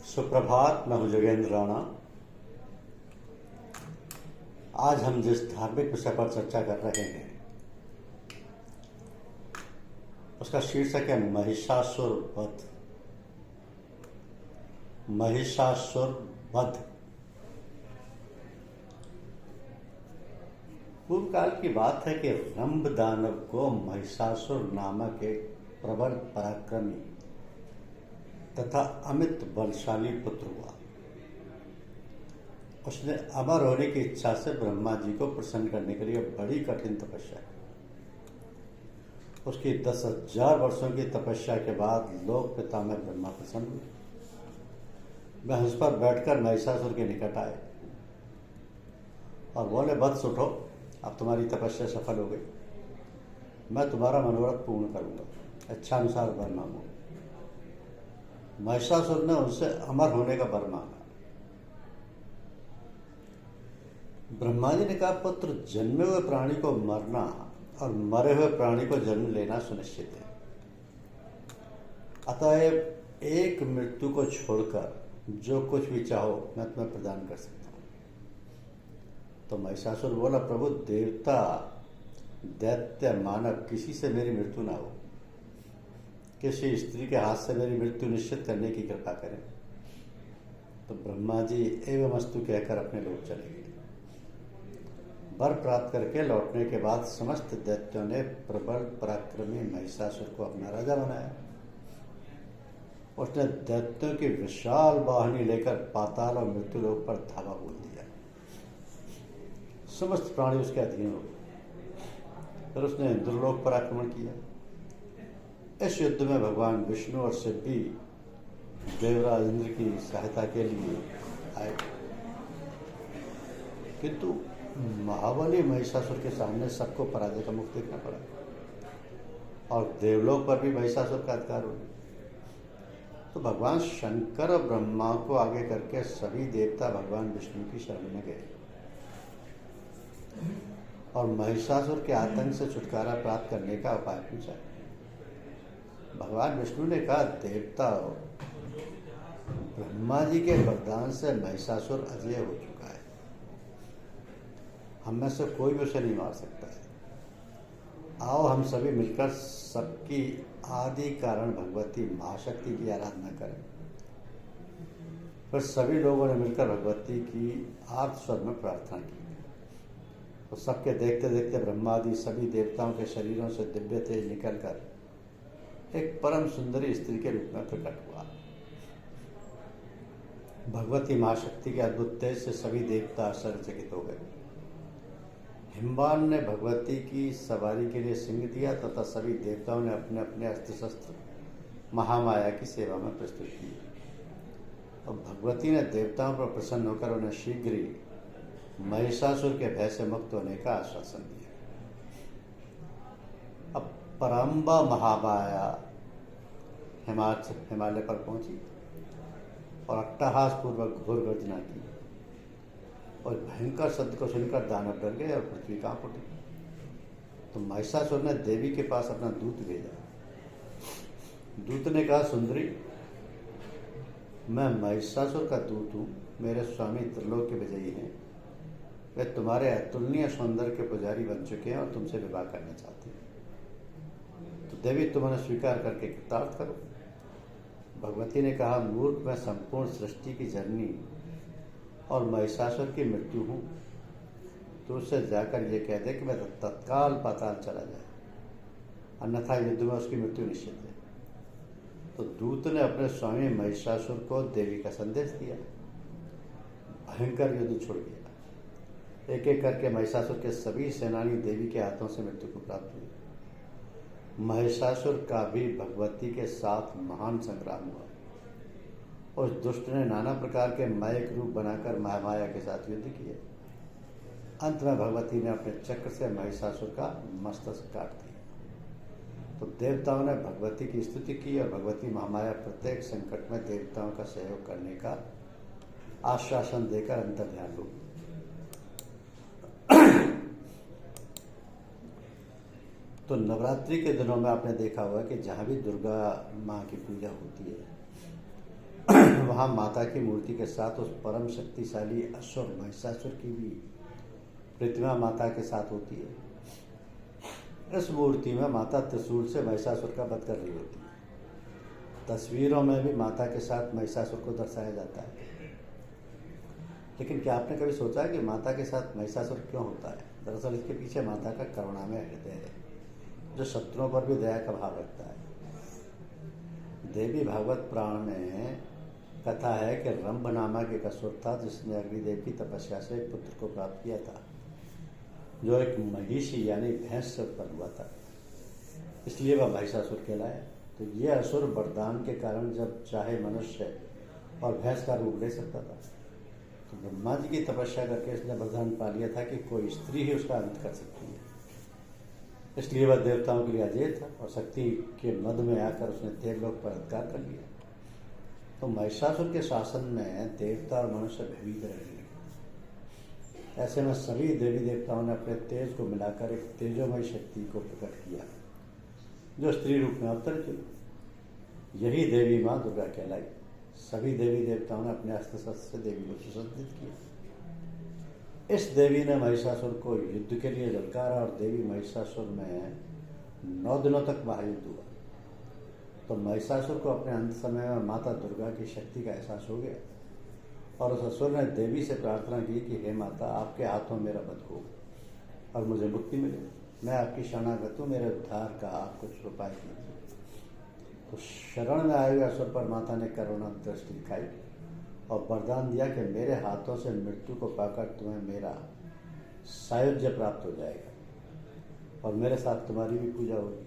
सुप्रभात। मैं हूं जोगेंद्र राणा। आज हम जिस धार्मिक विषय पर चर्चा कर रहे हैं उसका शीर्षक है महिषासुर वध। महिषासुर वध। पूर्व काल की बात है कि रंभ दानव को महिषासुर नामक एक प्रबल पराक्रमी तथा अमित बलशाली पुत्र हुआ। उसने अमर होने की इच्छा से ब्रह्मा जी को प्रसन्न करने के लिए बड़ी कठिन तपस्या की। उसकी 10,000 वर्षों की तपस्या के बाद लोक पितामह ब्रह्मा प्रसन्न हुए। वह उस पर बैठकर महिषासुर के निकट आए और बोले, वत्स उठो, अब तुम्हारी तपस्या सफल हो गई। मैं तुम्हारा मनोरथ पूर्ण करूंगा, इच्छानुसार वर मांगो। महिषासुर ने उनसे अमर होने का वर मांगा। ब्रह्मा जी ने कहा, पुत्र, जन्मे हुए प्राणी को मरना और मरे हुए प्राणी को जन्म लेना सुनिश्चित है। अतएव एक मृत्यु को छोड़कर जो कुछ भी चाहो मैं तुम्हें प्रदान कर सकता हूं। तो महिषासुर बोला, प्रभु, देवता, दैत्य, मानव, किसी से मेरी मृत्यु ना हो। किसी स्त्री के हाथ से मेरी मृत्यु निश्चित करने की कृपा करें। तो ब्रह्मा जी एवं अस्तु कहकर अपने लोग चले गए। वर प्राप्त करके लौटने के बाद समस्त दैत्यों ने प्रबल पराक्रमी महिषासुर को अपना राजा बनाया। उसने दैत्यों की विशाल वाहिनी लेकर पाताल और मृत्युलोक पर धावा बोल दिया। समस्त प्राणी उसके अधीन हो गए। फिर उसने इंद्रलोक पर आक्रमण किया। इस युद्ध में भगवान विष्णु और शिव भी देवराज इंद्र की सहायता के लिए आए, किंतु महाबली महिषासुर के सामने सबको पराजय का मुख देखना पड़ा और देवलोक पर भी महिषासुर का अधिकार हो गया। तो भगवान शंकर और ब्रह्मा को आगे करके सभी देवता भगवान विष्णु की शरण में गए और महिषासुर के आतंक से छुटकारा प्राप्त करने का उपाय पूछा। भगवान विष्णु ने कहा, देवता, ब्रह्मा जी के वरदान से महिषासुर अजय हो चुका है। हम में से कोई भी उसे नहीं मार सकता है। आओ हम सभी मिलकर सबकी आदि कारण भगवती महाशक्ति की आराधना करें। फिर सभी लोगों ने मिलकर भगवती की आर्त स्वर में प्रार्थना की। तो सबके देखते देखते ब्रह्मादि सभी देवताओं के शरीरों से दिव्य तेज निकलकर एक परम सुंदरी स्त्री के रूप में प्रकट हुआ। भगवती महाशक्ति के अद्भुत तेज से सभी देवता आश्चर्यचकित हो गए। हिमवान ने भगवती की सवारी के लिए सिंह दिया तथा सभी देवताओं ने अपने अपने अस्त्र शस्त्र महामाया की सेवा में प्रस्तुत किए और भगवती ने देवताओं पर प्रसन्न होकर उन्हें शीघ्र ही महिषासुर के भय से मुक्त होने का आश्वासन दिया। अब परम्बा महामाया हिमालय पर पहुंची और अट्टहास पूर्वक घोर गर्जना की और भयंकर शब्द को सुनकर दानव डर गए और पृथ्वी कांप उठी। तो महिषासुर ने देवी के पास अपना दूत भेजा। दूत ने कहा, सुंदरी, मैं महिषासुर का दूत हूँ। मेरे स्वामी त्रिलोक के विजयी हैं। वे तुम्हारे अतुलनीय सौंदर्य के पुजारी बन चुके हैं और तुमसे विवाह करना चाहते हैं। तो देवी, तुम उन्हें स्वीकार करके कृतार्थ करो। भगवती ने कहा, मूर्ख, मैं संपूर्ण सृष्टि की जननी और महिषासुर की मृत्यु हूँ। तो उससे जाकर ये कह दे कि मैं तत्काल पाताल चला जाए, अन्यथा युद्ध में उसकी मृत्यु निश्चित है। तो दूत ने अपने स्वामी महिषासुर को देवी का संदेश दिया। भयंकर युद्ध छुड़ गया। एक एक करके महिषासुर के सभी सेनानी देवी के हाथों से मृत्यु को प्राप्त हुई। महिषासुर का भी भगवती के साथ महान संग्राम हुआ। उस दुष्ट ने नाना प्रकार के मायक रूप बनाकर महामाया के साथ युद्ध किए। अंत में भगवती ने अपने चक्र से महिषासुर का मस्तक काट दिया। तो देवताओं ने भगवती की स्तुति की और भगवती महामाया प्रत्येक संकट में देवताओं का सहयोग करने का आश्वासन देकर अंतर्ध्यान हो गई। तो नवरात्रि के दिनों में आपने देखा होगा कि जहाँ भी दुर्गा माँ की पूजा होती है वहाँ माता की मूर्ति के साथ उस परम शक्तिशाली असुर महिषासुर की भी प्रतिमा माता के साथ होती है। इस मूर्ति में माता त्रिशूल से महिषासुर का वध कर रही होती है। तस्वीरों में भी माता के साथ महिषासुर को दर्शाया जाता है। लेकिन क्या आपने कभी सोचा है कि माता के साथ महिषासुर क्यों होता है? दरअसल इसके पीछे माता का करुणामय हृदय है, जो शत्रुओं पर भी दया का भाव रखता है। देवी भागवत पुराण में कथा है कि रंभ नामक एक असुर था, जिसने अग्निदेव की तपस्या से एक पुत्र को प्राप्त किया था, जो एक महिषी यानी भैंस से उत्पन्न हुआ था। इसलिए वह महिषासुर कहलाया। तो यह असुर वरदान के कारण जब चाहे मनुष्य और भैंस का रूप ले सकता था। तो ब्रह्मा जी की तपस्या करके इसने वरदान पा लिया था कि कोई स्त्री ही उसका अंत कर सकती है। इसलिए वह देवताओं के लिए अजय था और शक्ति के मद में आकर उसने देवलोक पर अधिकार कर लिया। तो महिषासुर के शासन में देवता और मनुष्य भयभीत रहने लगे। ऐसे में सभी देवी देवताओं ने अपने तेज को मिलाकर एक तेजोमय शक्ति को प्रकट किया, जो स्त्री रूप में अवतरित हुई। यही देवी माँ दुर्गा कहलाई। सभी देवी देवताओं ने अपने अस्त्र शस्त्र से देवी को सुसज्जित किया। इस देवी ने महिषासुर को युद्ध के लिए ललकारा और देवी महिषासुर में 9 दिनों तक महायुद्ध हुआ। तो महिषासुर को अपने अंत समय में माता दुर्गा की शक्ति का एहसास हो गया और उस असुर ने देवी से प्रार्थना की कि हे माता, आपके हाथों मेरा वध हो और मुझे मुक्ति मिले। मैं आपकी शरणागत हूँ, मेरे उद्धार का आप कुछ उपाय कीजिए। तो शरण में आए हुए असुर पर माता ने करुणा दृष्टि दिखाई और वरदान दिया कि मेरे हाथों से मृत्यु को पाकर तुम्हें मेरा सायुज्य प्राप्त हो जाएगा और मेरे साथ तुम्हारी भी पूजा होगी।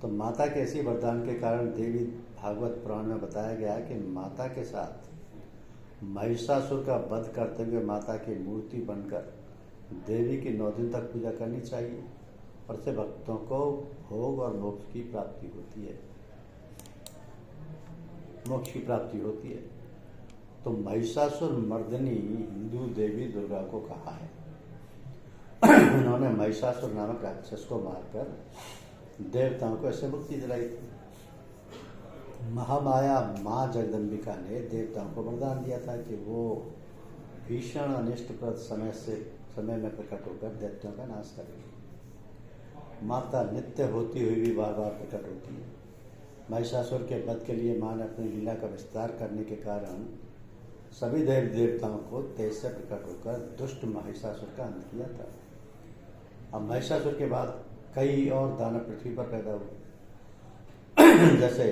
तो माता के इसी वरदान के कारण देवी भागवत पुराण में बताया गया कि माता के साथ महिषासुर का वध करते हुए माता की मूर्ति बनकर देवी की 9 दिन तक पूजा करनी चाहिए और इससे भक्तों को भोग और मोक्ष की प्राप्ति होती है। मोक्ष की प्राप्ति होती है। तो महिषासुर मर्दिनी हिंदू देवी दुर्गा को कहा है। उन्होंने महिषासुर नामक राक्षस को मारकर देवताओं को ऐसे मुक्ति दिलाई थी। महामाया माँ जगदम्बिका ने देवताओं को वरदान दिया था कि वो भीषण अनिष्टप्रद समय में प्रकट होकर दैत्यों का नाश करेगी। माता नित्य होती हुई भी बार बार प्रकट होती है। महिषासुर के वध के लिए माँ ने अपनी लीला का विस्तार करने के कारण सभी देवी देवताओं को तेज से प्रकट होकर दुष्ट महिषासुर का अंत किया था। अब महिषासुर के बाद कई और दानव पृथ्वी पर पैदा हुए, जैसे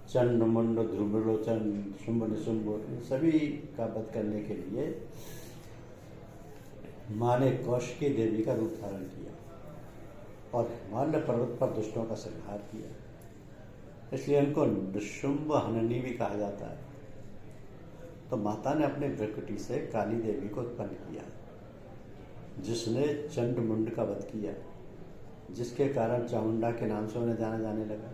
चंड मुंड ध्रुवलोचन शुंभ निशुंभ, इन सभी का वध करने के लिए माँ ने कौशिकी देवी का रूप धारण किया और हिमालय पर्वत पर दुष्टों का संहार किया। इसलिए उनको निशुंभ हननी भी कहा जाता है। तो माता ने अपने भ्रकुटी से काली देवी को उत्पन्न किया, जिसने चंड मुंड का वध किया, जिसके कारण चामुंडा के नाम से उन्हें जाना जाने लगा।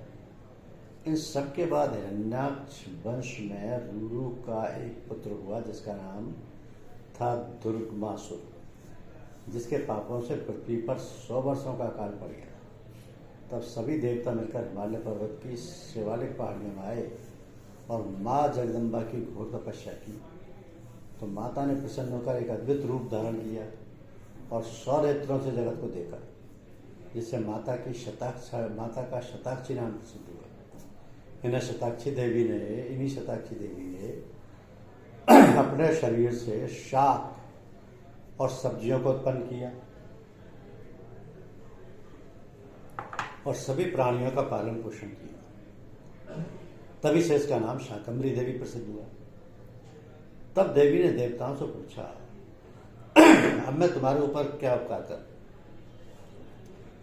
इन सब के बाद हिरण्याक्ष वंश में रुरु का एक पुत्र हुआ, जिसका नाम था दुर्गमासुर, जिसके पापों से पृथ्वी पर 100 वर्षों का काल पड़ गया। तब सभी देवता मिलकर हिमालय पर्वत की शिवालिक पहाड़ियों में आए और माँ जगदम्बा की घोर तपस्या की। तो माता ने प्रसन्न होकर एक अद्भुत रूप धारण किया और 100 नेत्रों से जगत को देखा, जिससे माता का शताक्षी नाम प्रसिद्ध हुआ। इन्हीं शताक्षी देवी ने अपने शरीर से शाक और सब्जियों को उत्पन्न किया और सभी प्राणियों का पालन पोषण किया। तभी से इसका नाम शाकंभरी देवी प्रसिद्ध हुआ। तब देवी ने देवताओं से पूछा, अब मैं तुम्हारे ऊपर क्या उपकार करूं?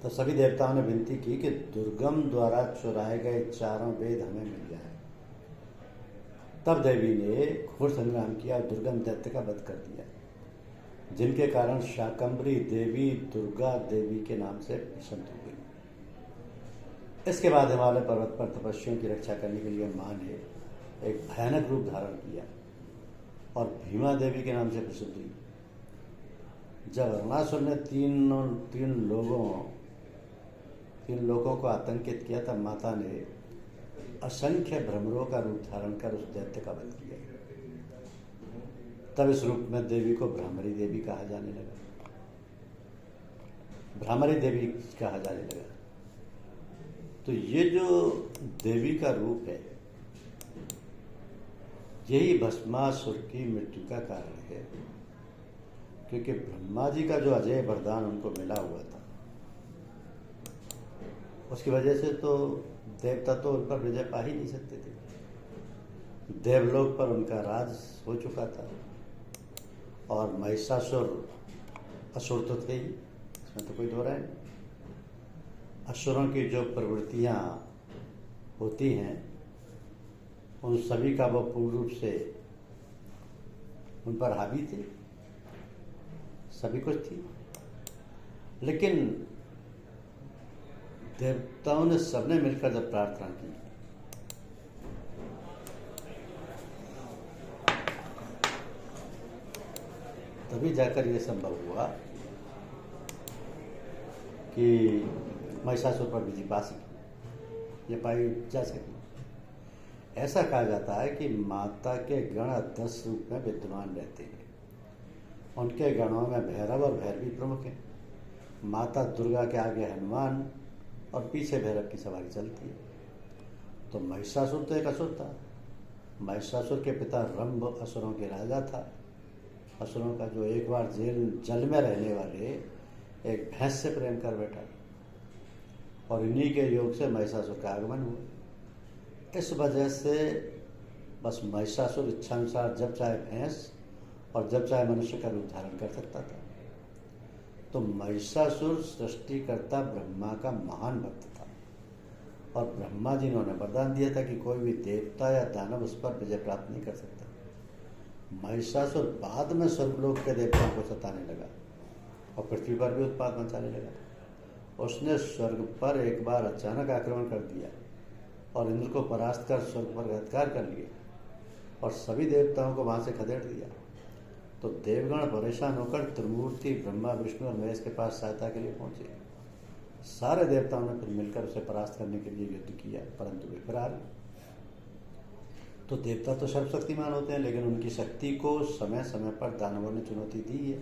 तो सभी देवताओं ने विनती की कि दुर्गम द्वारा चुराए गए 4 वेद हमें मिल जाए। तब देवी ने घोर संग्राम किया और दुर्गम दैत्य का वध कर दिया, जिनके कारण शाकंभरी देवी दुर्गा देवी के नाम से प्रसिद्ध हो गई। इसके बाद हिमालय पर्वत पर तपस्वियों की रक्षा करने के लिए माँ ने एक भयानक रूप धारण किया और भीमा देवी के नाम से प्रसिद्ध हुई। जब अरुणासुर ने तीन लोगों को आतंकित किया, तब माता ने असंख्य भ्रमरों का रूप धारण कर उस दैत्य का वध किया। तब इस रूप में देवी को भ्रामरी देवी कहा जाने लगा, भ्रामरी देवी कहा जाने लगा। तो ये जो देवी का रूप है, यही भस्मासुर की मृत्यु का कारण है, क्योंकि ब्रह्मा जी का जो अजय वरदान उनको मिला हुआ था, उसकी वजह से तो देवता तो उन पर विजय पा ही नहीं सकते थे। देवलोक पर उनका राज हो चुका था, और महिषासुर असुर तो थे ही, इसमें तो कोई दो राय नहीं। असुरों की जो प्रवृत्तियां होती हैं, उन सभी का वो पूर्ण रूप से उन पर हावी थे, सभी कुछ थी। लेकिन देवताओं ने सबने मिलकर जब प्रार्थना की, तभी जाकर ये संभव हुआ कि महिषासुर पर विजय पा सकी, ये पाई जा सकी। ऐसा कहा जाता है कि माता के गण 10 रूप में विद्यमान रहते हैं। उनके गणों में भैरव और भैरवी प्रमुख हैं। माता दुर्गा के आगे हनुमान और पीछे भैरव की सवारी चलती है। तो महिषासुर तो एक असुर था। महिषासुर के पिता रंभ असुरों के राजा था। असुरों का जो एक बार जल में रहने वाले एक भैंस से प्रेम कर बैठा, और इन्हीं के योग से महिषासुर का आगमन हुआ। इस वजह से बस महिषासुर इच्छानुसार जब चाहे भैंस और जब चाहे मनुष्य का रूप धारण कर सकता था। तो महिषासुर सृष्टिकर्ता ब्रह्मा का महान भक्त था, और ब्रह्मा जी ने उन्हें वरदान दिया था कि कोई भी देवता या दानव उस पर विजय प्राप्त नहीं कर सकता। महिषासुर बाद में स्वर्गलोक के देवताओं को सताने लगा और पृथ्वी पर भी उत्पात मचाने लगा। उसने स्वर्ग पर एक बार अचानक आक्रमण कर दिया और इंद्र को परास्त कर स्वर्ग पर अधिकार कर लिया, और सभी देवताओं को वहां से खदेड़ दिया। तो देवगण परेशान होकर त्रिमूर्ति ब्रह्मा विष्णु और महेश के पास सहायता के लिए पहुंचे। सारे देवताओं ने फिर मिलकर उसे परास्त करने के लिए युद्ध किया, परंतु विफल। तो देवता तो सर्वशक्तिमान होते हैं, लेकिन उनकी शक्ति को समय समय पर दानवों ने चुनौती दी है।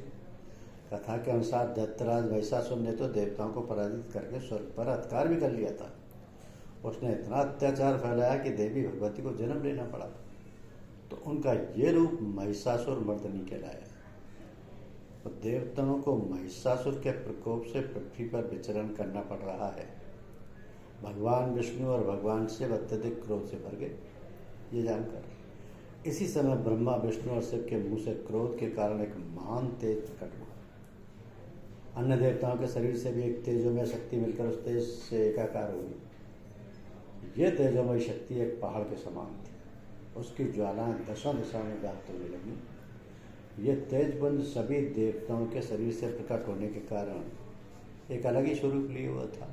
कथा के अनुसार दैत्यराज महिषासुर ने तो देवताओं को पराजित करके स्वर्ग पर अधिकार भी कर लिया था। उसने इतना अत्याचार फैलाया कि देवी भगवती को जन्म लेना पड़ा। तो उनका ये रूप महिषासुर मर्दनी कहलाया। तो देवताओं को महिषासुर के प्रकोप से पृथ्वी पर विचरण करना पड़ रहा है। भगवान विष्णु और भगवान शिव अत्यधिक क्रोध से भर गए, ये जानकर। इसी समय ब्रह्मा विष्णु और शिव के मुंह से क्रोध के कारण एक महान तेज प्रकट हुआ। अन्य देवताओं के शरीर से भी एक तेजोमय शक्ति मिलकर उस तेज से एकाकार हुई। यह तेजोमय शक्ति एक पहाड़ के समान थी। उसकी ज्वालाएं दशों दिशाओं में व्याप्त होने लगी। यह तेजपुंज सभी देवताओं के शरीर से प्रकट होने के कारण एक अलग ही स्वरूप लिए हुआ था।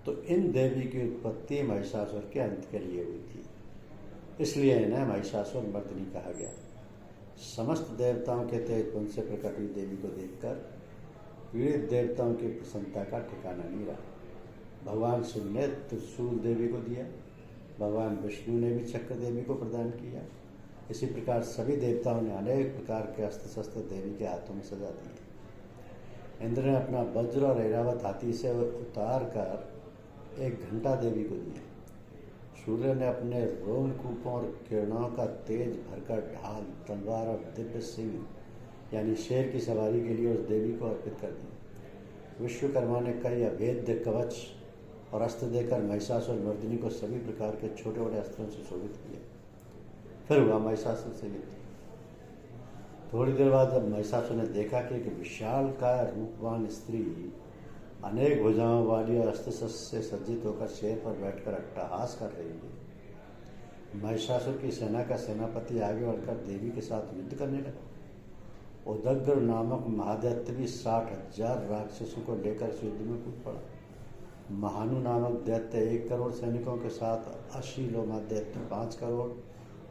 तो इन देवी की उत्पत्ति महिषासुर के अंत के लिए हुई थी, इसलिए इन्हें महिषासुर मर्दिनी कहा गया। समस्त देवताओं के तेजपुंज से प्रकट हुई देवी को देखकर पीड़ित देवताओं की प्रसन्नता का ठिकाना नहीं रहा। भगवान शिव ने त्रिशूल देवी को दिया, भगवान विष्णु ने भी चक्र देवी को प्रदान किया। इसी प्रकार सभी देवताओं ने अनेक प्रकार के अस्त्र शस्त्र देवी के हाथों में सजा दिए। इंद्र ने अपना वज्र और ऐरावत हाथी से उतार कर एक घंटा देवी को दिया। सूर्य ने अपने रोमकूपों और किरणों का तेज भरकर ढाल, तलवार और दिव्य सिंह यानी शेर की सवारी के लिए उस देवी को अर्पित कर दिया। विश्वकर्मा ने कई अभेद्य कवच और अस्त्र देकर महिषासुर मर्दिनी को सभी प्रकार के छोटे बड़े अस्त्रों से शोभित किया। फिर हुआ महिषासुर से युद्ध। थोड़ी देर बाद जब महिषासुर ने देखा कि एक विशालकाय रूपवान स्त्री अनेक भुजाओं वाली और अस्त्र शस्त्र से सज्जित होकर शेर पर बैठकर अट्टहास कर रही है, महिषासुर की सेना का सेनापति आगे बढ़कर देवी के साथ युद्ध करने लगा। उदग्र नामक महादैत्य भी 60,000 राक्षसों को लेकर इस युद्ध में कूद पड़ा। महानु नामक दैत्य 1 करोड़ सैनिकों के साथ, अशीलोमा दैत्य 5 करोड़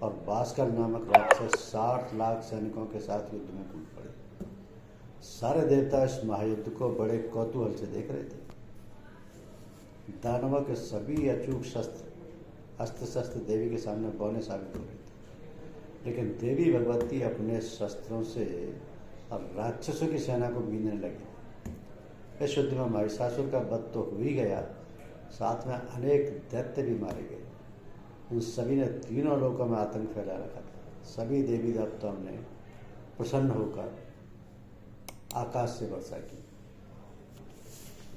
और भास्कर नामक राक्षस 60 लाख सैनिकों के साथ युद्ध में कूद पड़े। सारे देवता इस महायुद्ध को बड़े कौतूहल से देख रहे थे। दानवों के सभी अचूक शस्त्र अस्त्र शस्त्र देवी के सामने बौने साबित हो रहे थे, लेकिन देवी भगवती अपने शस्त्रों से और राक्षसों की सेना को बीनने लगी। इस युद्ध में महिषासुर का वध तो हो ही गया, साथ में अनेक दैत्य भी मारे गए। उन सभी ने तीनों लोकों में आतंक फैला रखा था। सभी देवी देवताओं ने प्रसन्न होकर आकाश से वर्षा की।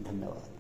धन्यवाद।